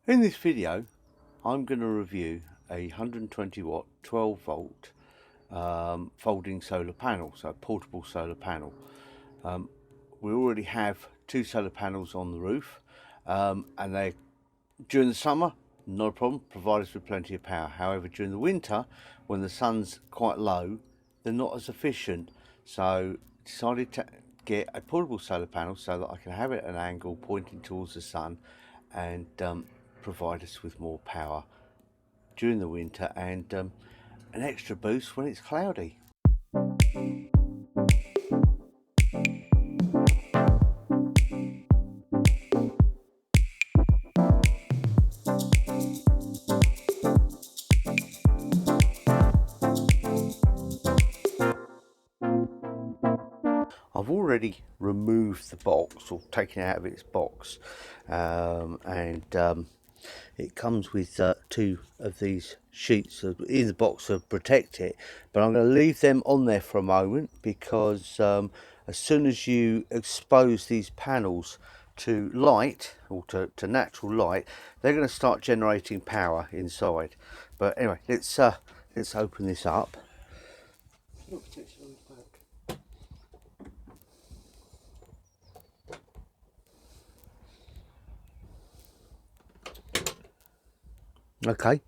In this video, I'm going to review a 120 watt 12 volt folding solar panel, so a portable solar panel. We already have two solar panels on the roof, and they, during the summer, not a problem, provide us with plenty of power. However, during the winter, when the sun's quite low, they're not as efficient. So decided to get a portable solar panel so that I can have it at an angle pointing towards the sun and provide us with more power during the winter and an extra boost when it's cloudy. I've already removed the box, or taken it out of its box, and it comes with two of these sheets in the box to protect it, but I'm going to leave them on there for a moment because as soon as you expose these panels to light, or to natural light, they're going to start generating power inside. But anyway, let's open this up. Okay,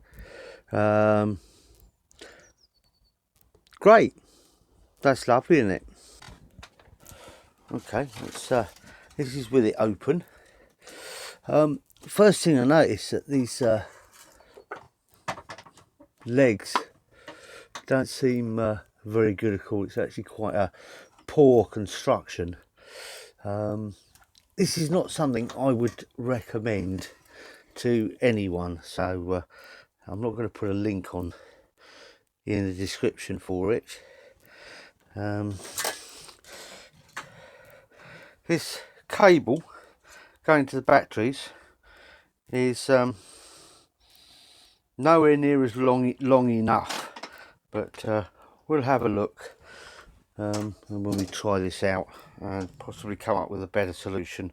great, that's lovely, isn't it? Okay, let's this is with it open. First thing I noticed that these legs don't seem very good at all. It's actually quite a poor construction. This is not something I would recommend to anyone, so I'm not going to put a link on in the description for it. This cable going to the batteries is nowhere near as long enough, but we'll have a look and when we try this out and possibly come up with a better solution.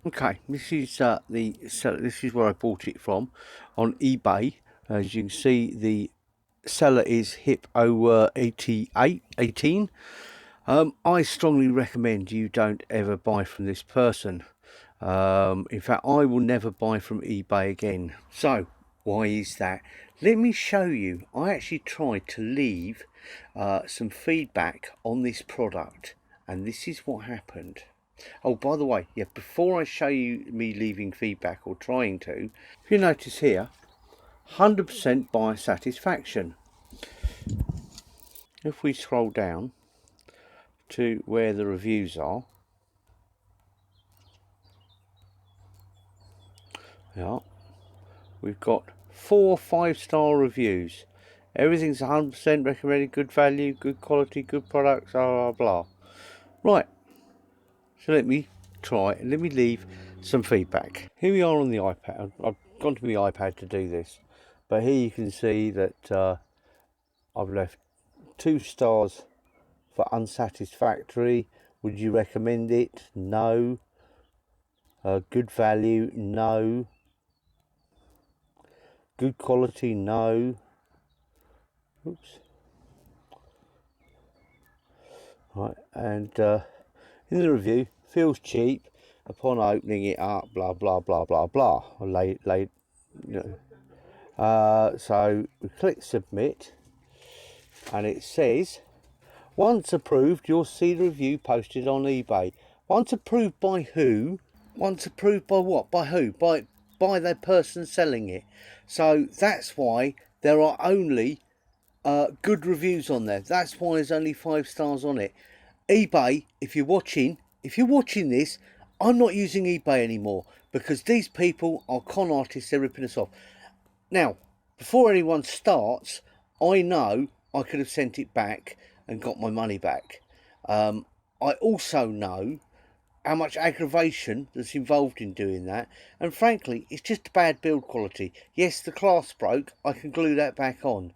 Okay, this is this is where I bought it from, on eBay. As you can see, the seller is hip over 18. I strongly recommend you don't ever buy from this person. In fact, I will never buy from eBay again. So why is that? Let me show you. I actually tried to leave some feedback on this product, and this is what happened. Oh, by the way, yeah, before I show you me leaving feedback, or trying to, if you notice here, 100% buyer satisfaction. If we scroll down to where the reviews are, yeah, we've got 4 5-star reviews. Everything's 100% recommended, good value, good quality, good products, blah blah blah. Right, so let me leave some feedback. Here we are on the iPad. I've gone to my iPad to do this, but here you can see that I've left 2 stars for unsatisfactory. Would you recommend it? No. Good value? No. Good quality? No. Oops. Right, and in the review, feels cheap upon opening it up, blah blah blah blah blah. You know. So we click submit, and it says, once approved, you'll see the review posted on eBay. Once approved by who? Once approved by what? By who? By the person selling it. So that's why there are only good reviews on there. That's why there's only 5 stars on it. eBay, if you're watching this, I'm not using eBay anymore because these people are con artists. They're ripping us off. Now, before anyone starts, I know I could have sent it back and got my money back. I also know how much aggravation that's involved in doing that, and frankly, it's just a bad build quality. Yes, the clasp broke, I can glue that back on.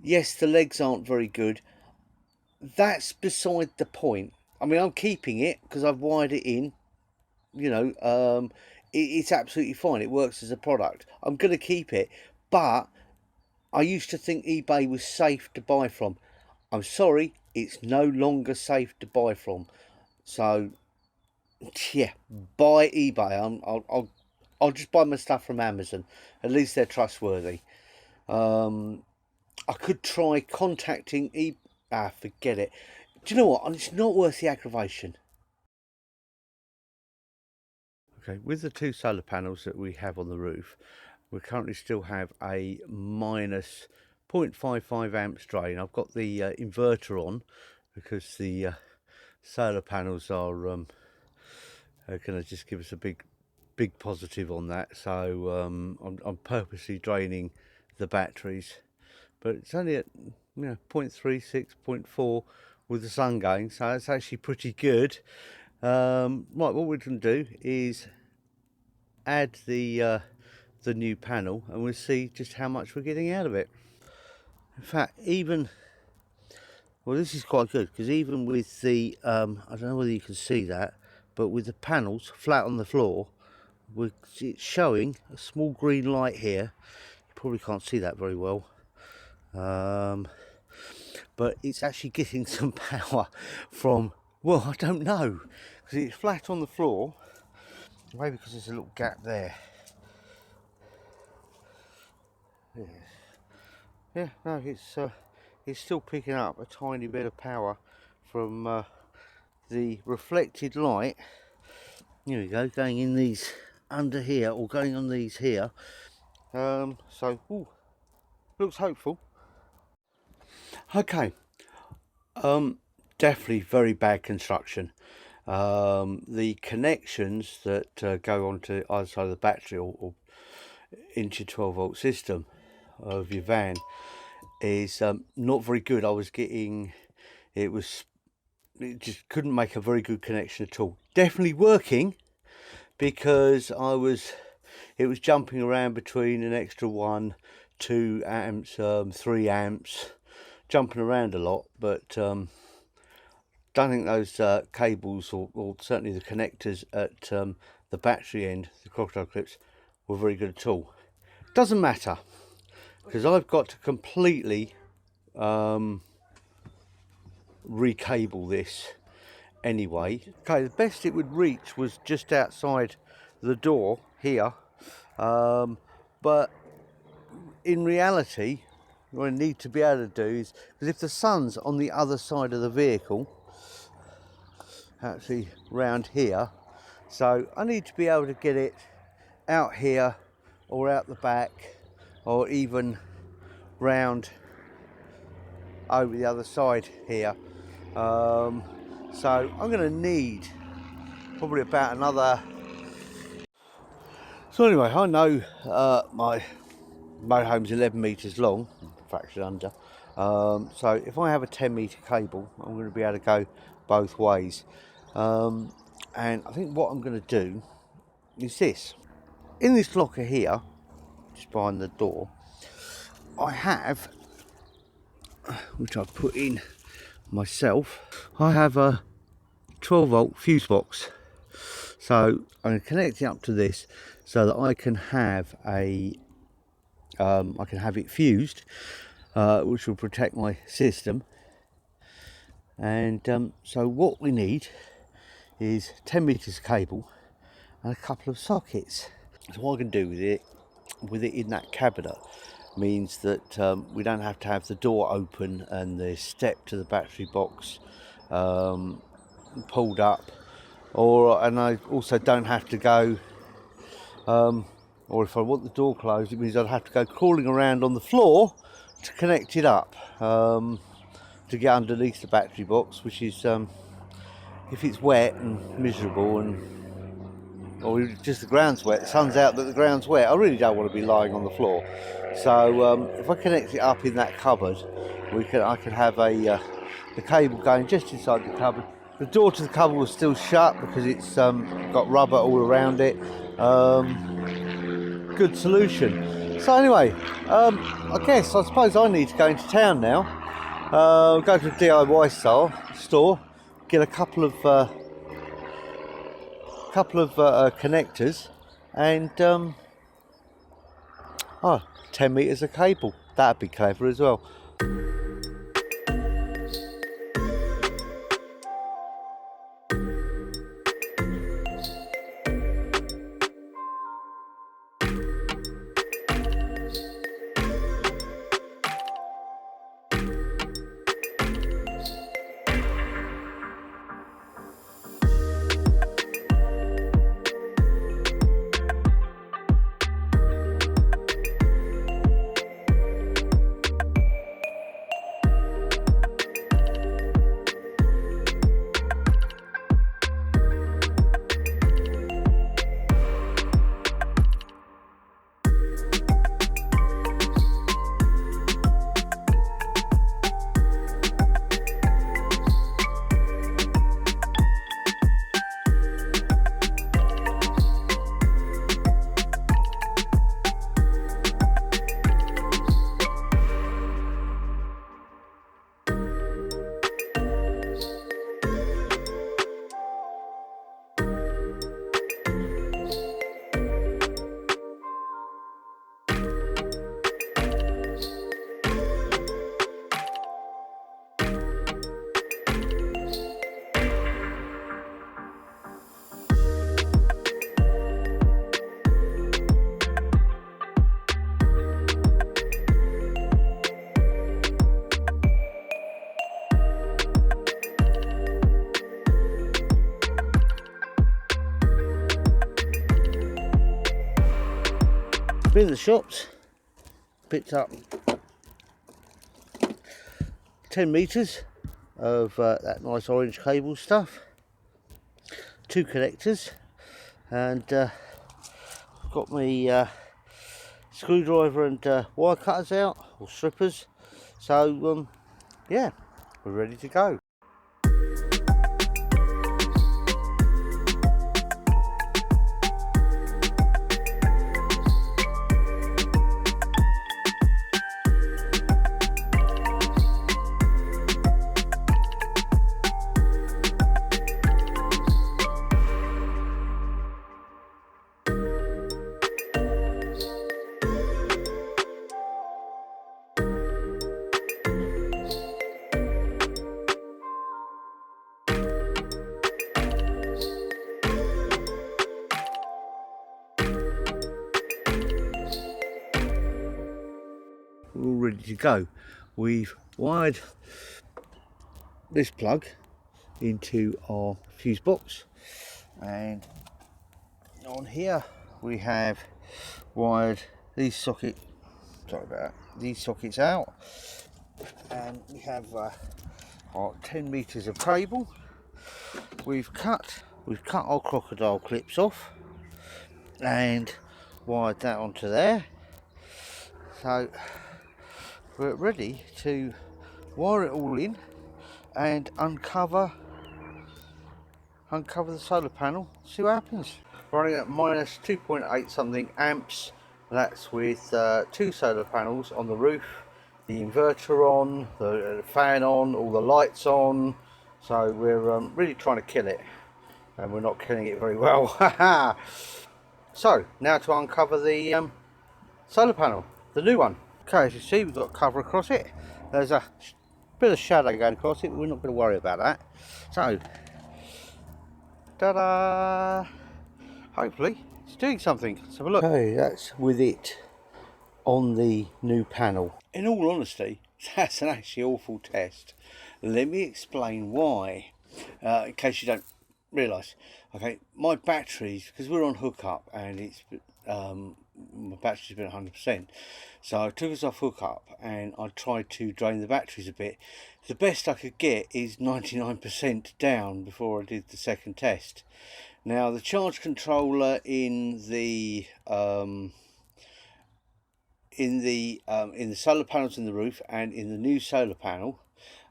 Yes, the legs aren't very good. That's beside the point. I mean, I'm keeping it because I've wired it in. You know, it's absolutely fine. It works as a product. I'm going to keep it, but I used to think eBay was safe to buy from. I'm sorry, it's no longer safe to buy from. So yeah, buy eBay. I'll just buy my stuff from Amazon. At least they're trustworthy. I could try contacting forget it. Do you know what? It's not worth the aggravation. Okay, with the 2 solar panels that we have on the roof, we currently still have a minus 0.55 amps drain. I've got the inverter on because the solar panels are going to just give us a big positive on that. So I'm purposely draining the batteries, but it's only at 0.36, 0.4 with the sun going, so it's actually pretty good. Right, what we're going to do is add the new panel, and we'll see just how much we're getting out of it. In fact, well, this is quite good, because even with the I don't know whether you can see that, but with the panels flat on the floor, it's showing a small green light here. You probably can't see that very well, but it's actually getting some power from, well, I don't know, because it's flat on the floor, maybe because there's a little gap there. Yeah, no, it's still picking up a tiny bit of power from the reflected light. Here we go, going in these under here, or going on these here. So looks hopeful. Okay, definitely very bad construction. The connections that go onto either side of the battery or into 12-volt system of your van is not very good. I was getting, it just couldn't make a very good connection at all. Definitely working, because it was jumping around between an extra 1, 2 amps, 3 amps, jumping around a lot, but don't think those cables, or certainly the connectors at the battery end, the crocodile clips, were very good at all. Doesn't matter, because I've got to completely recable this anyway. Okay, the best it would reach was just outside the door here, but in reality what I need to be able to do is, because if the sun's on the other side of the vehicle, actually round here, so I need to be able to get it out here or out the back, or even round over the other side here. So I'm going to need probably about another. So anyway, I know my motorhome's 11 metres long, fractured under. So if I have a 10-metre cable, I'm going to be able to go both ways. And I think what I'm going to do is this. In this locker here, just behind the door, I have, which I've put in myself, I have a 12-volt fuse box. So I'm going to connect it up to this so that I can have it fused, which will protect my system. And so what we need is 10 meters cable and a couple of sockets. So what I can do with it in that cabinet means that we don't have to have the door open and the step to the battery box pulled up, and I also don't have to go, or if I want the door closed, it means I'd have to go crawling around on the floor to connect it up, to get underneath the battery box, which is, if it's wet and miserable, or just the ground's wet, the sun's out but the ground's wet, I really don't want to be lying on the floor. So if I connect it up in that cupboard, I can have the cable going just inside the cupboard. The door to the cupboard was still shut because it's got rubber all around it. Good solution. So anyway, I suppose I need to go into town now. Go to a DIY store, get a couple of connectors, and 10 meters of cable. That'd be clever as well. Been in the shops, picked up 10 meters of that nice orange cable stuff, 2 connectors, and got my screwdriver and wire cutters out, or strippers. So yeah, we're ready to go. We're all ready to go. We've wired this plug into our fuse box, and on here we have wired these sockets out, and we have our 10 meters of cable. We've cut our crocodile clips off and wired that onto there. So we're ready to wire it all in and uncover the solar panel, see what happens. Running at minus 2.8 something amps. That's with 2 solar panels on the roof, the inverter on, the fan on, all the lights on. So we're really trying to kill it, and we're not killing it very well. So now to uncover the solar panel, the new one. Okay, as you see, we've got a cover across it. There's a bit of shadow going across it, but we're not going to worry about that. So, ta-da! Hopefully it's doing something. Let's have a look. Okay, that's with it on the new panel. In all honesty, that's an actually awful test. Let me explain why, in case you don't realise. Okay, my batteries, because we're on hookup and it's my battery's been 100%, so I took us off hookup and I tried to drain the batteries a bit. The best I could get is 99% down before I did the second test. Now the charge controller in the solar panels in the roof and in the new solar panel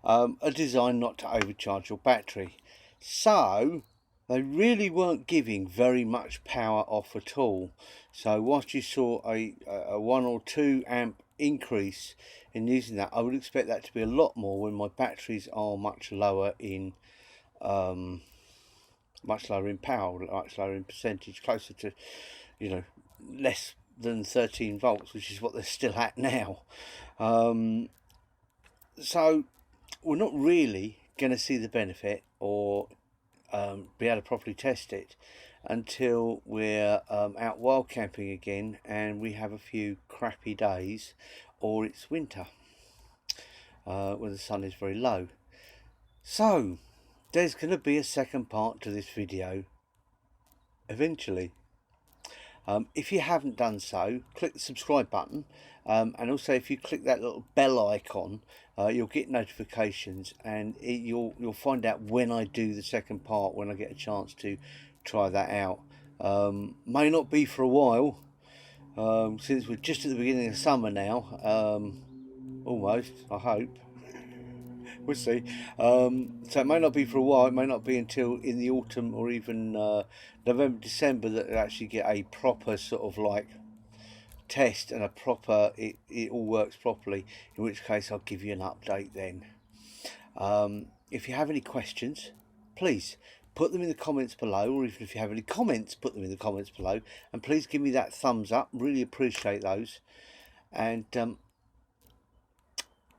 are designed not to overcharge your battery, so they really weren't giving very much power off at all. So whilst you saw a 1 or 2 amp increase in using that, I would expect that to be a lot more when my batteries are much lower in power, much lower in percentage, closer to you know, less than 13 volts, which is what they're still at now. So we're not really going to see the benefit or be able to properly test it until we're out wild camping again and we have a few crappy days, or it's winter when the sun is very low. So there's going to be a second part to this video eventually. If you haven't done so, click the subscribe button, and also if you click that little bell icon, you'll get notifications, and you'll find out when I do the second part, when I get a chance to try that out. May not be for a while, since we're just at the beginning of summer now, almost, I hope. We'll see. So it may not be for a while. It may not be until in the autumn or even November, December that it actually get a proper sort of like test and a proper it all works properly, in which case I'll give you an update then. If you have any questions, please put them in the comments below, or even if you have any comments, put them in the comments below, and please give me that thumbs up. Really appreciate those. And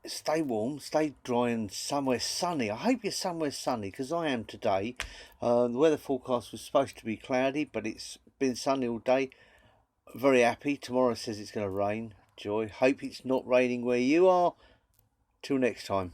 stay warm, stay dry, and somewhere sunny. I hope you're somewhere sunny, because I am today. The weather forecast was supposed to be cloudy, but it's been sunny all day. Very happy. Tomorrow says it's going to rain. Joy. Hope it's not raining where you are. Till next time.